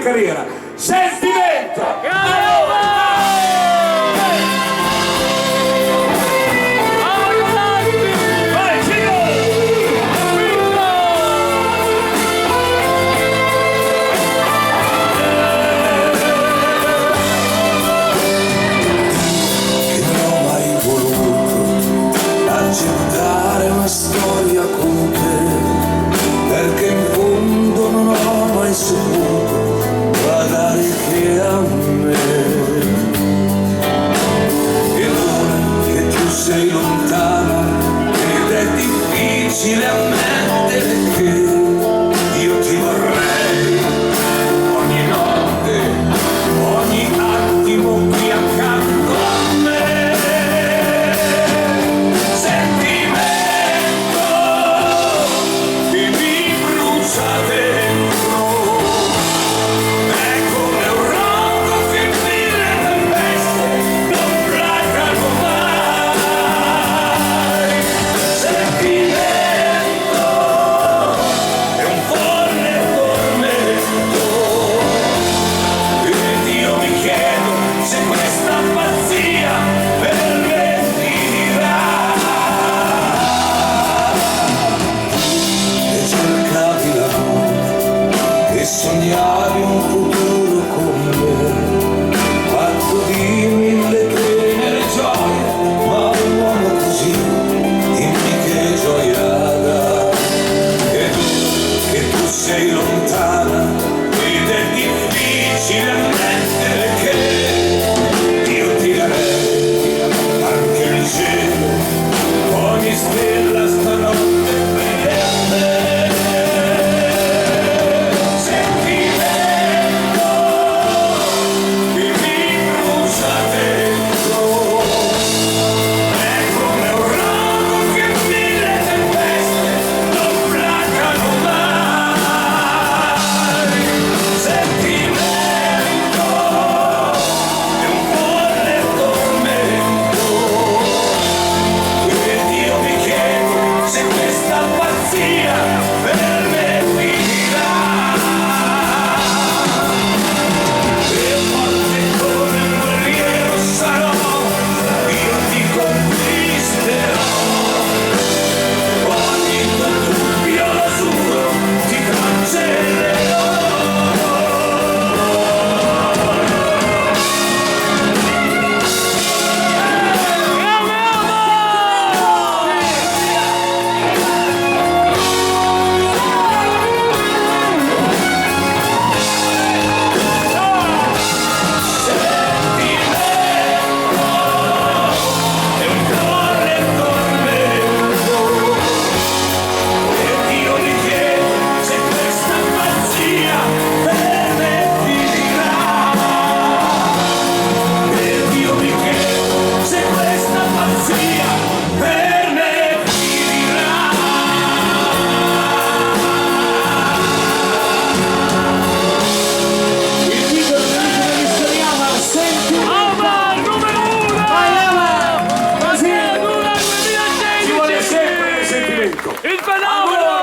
carriera. Sentimento! Accettare una storia con te, perché in fondo non ho mai saputo badare che a me. Ed ora che tu sei lontana ed è difficile ammettere che io ti vorrei ogni notte, ogni attimo qui accanto a me. Sognavi un futuro